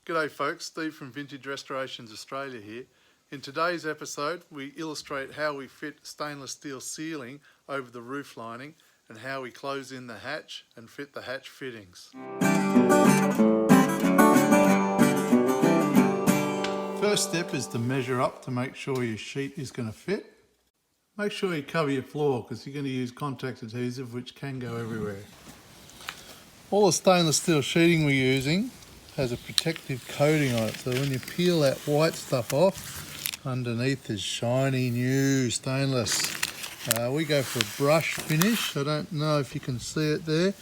G'day folks, Steve from Vintage Restorations Australia here. In today's episode we illustrate how we fit stainless steel ceiling over the roof lining and how we close in the hatch and fit the hatch fittings. First step is to measure up to make sure your sheet is going to fit. Make sure you cover your floor because you're going to use contact adhesive which can go everywhere. All the stainless steel sheeting we're using has a protective coating on it, so when you peel that white stuff off, underneath is shiny new stainless. We go for a brush finish. I don't know if you can see it there,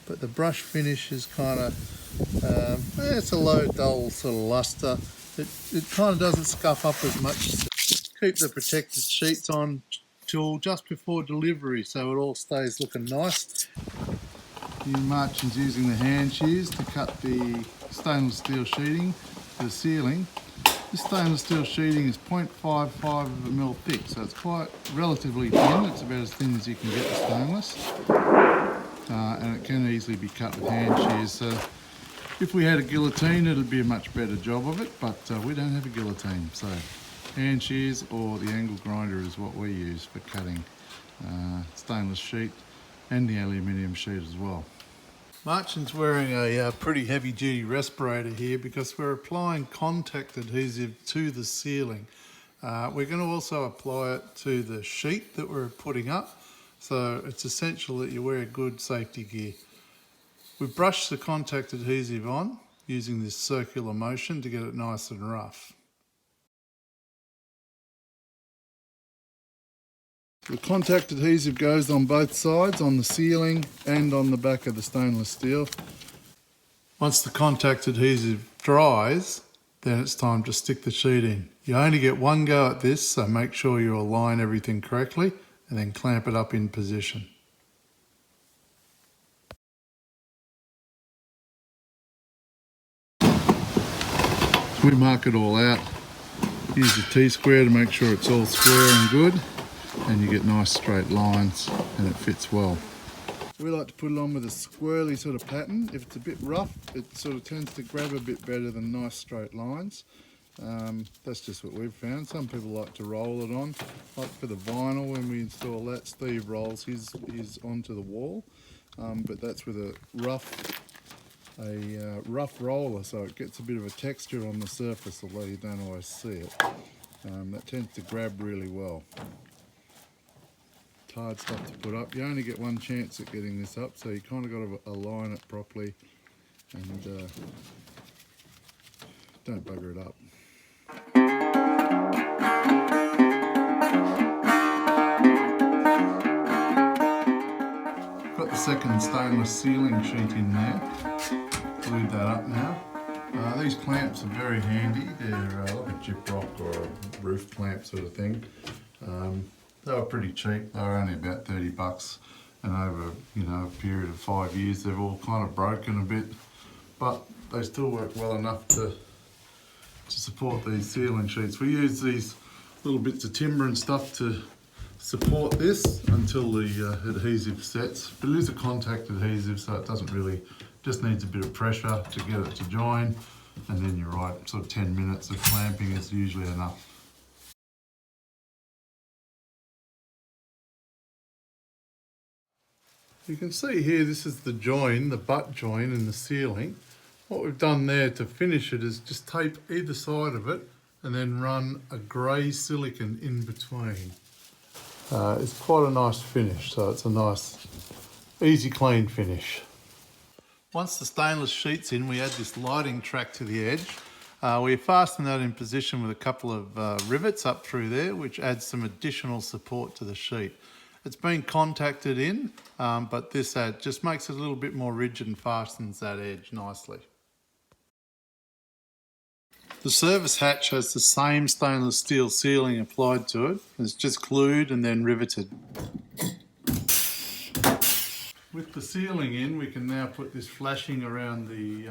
but the brush finish is kind of, it's a low dull sort of luster. It kind of doesn't scuff up as much. Keep the protected sheets on till just before delivery so it all stays looking nice. Martin's using the hand shears to cut the stainless steel sheeting to the ceiling. This stainless steel sheeting is 0.55 of a mil thick, so it's quite relatively thin. It's about as thin as you can get the stainless, and it can easily be cut with hand shears. So if we had a guillotine, it'd be a much better job of it, but we don't have a guillotine, so hand shears or the angle grinder is what we use for cutting stainless sheet and the aluminium sheet as well. Martin's wearing a pretty heavy duty respirator here because we're applying contact adhesive to the ceiling. We're going to also apply it to the sheet that we're putting up, so it's essential that you wear good safety gear. We brush the contact adhesive on using this circular motion to get it nice and rough. The contact adhesive goes on both sides, on the ceiling and on the back of the stainless steel. Once the contact adhesive dries, then it's time to stick the sheet in. You only get one go at this, so make sure you align everything correctly and then clamp it up in position. We mark it all out. Use the T-square to make sure it's all square and good, and you get nice straight lines and it fits well. We like to put it on with a swirly sort of pattern. If it's a bit rough, it sort of tends to grab a bit better than nice straight lines. That's just what we've found. Some people like to roll it on. Like for the vinyl, when we install that, Steve rolls his onto the wall, but that's with a rough roller, so it gets a bit of a texture on the surface, although you don't always see it. That tends to grab really well. It's hard stuff to put up. You only get one chance at getting this up, so you kind of got to align it properly and don't bugger it up. Got the second stainless ceiling sheet in there. Glued that up now. These clamps are very handy. They're like a gyprock or a roof clamp sort of thing. They were pretty cheap. They were only about 30 bucks, and over a period of 5 years they've all kind of broken a bit, but they still work well enough to support these ceiling sheets. We use these little bits of timber and stuff to support this until the adhesive sets, but it is a contact adhesive, so it doesn't really, just needs a bit of pressure to get it to join, and then you're right, sort of 10 minutes of clamping is usually enough. You can see here, this is the join, the butt join in the ceiling. What we've done there to finish it is just tape either side of it and then run a grey silicone in between. It's quite a nice finish, so it's a nice, easy, clean finish. Once the stainless sheet's in, we add this lighting track to the edge. We fasten that in position with a couple of rivets up through there, which adds some additional support to the sheet. It's been contacted in, but this just makes it a little bit more rigid and fastens that edge nicely. The service hatch has the same stainless steel ceiling applied to it. It's just glued and then riveted. With the ceiling in, we can now put this flashing around the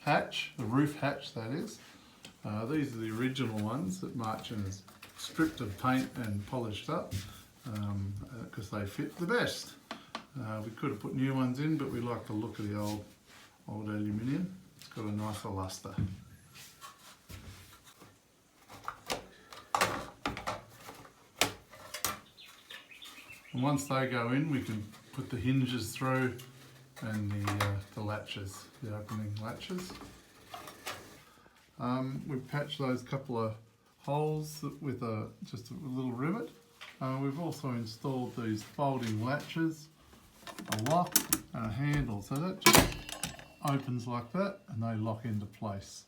hatch, the roof hatch that is. These are the original ones that Martin has stripped of paint and polished up because they fit the best. We could have put new ones in, but we like the look of the old aluminium. It's got a nicer luster. And once they go in, we can put the hinges through and the latches, the opening latches. We've patched those couple of holes with just a little rivet. We've also installed these folding latches, a lock and a handle, so that just opens like that and they lock into place.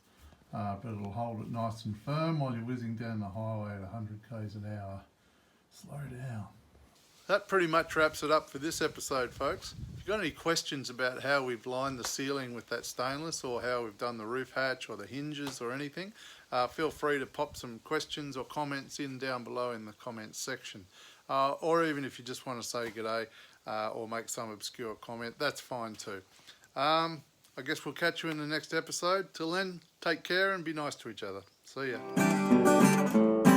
But it'll hold it nice and firm while you're whizzing down the highway at 100 k's an hour. Slow down. That pretty much wraps it up for this episode, folks. If you've got any questions about how we've lined the ceiling with that stainless, or how we've done the roof hatch or the hinges or anything, feel free to pop some questions or comments in down below in the comments section. Or even if you just want to say g'day or make some obscure comment, that's fine too. I guess we'll catch you in the next episode. Till then, take care and be nice to each other. See ya.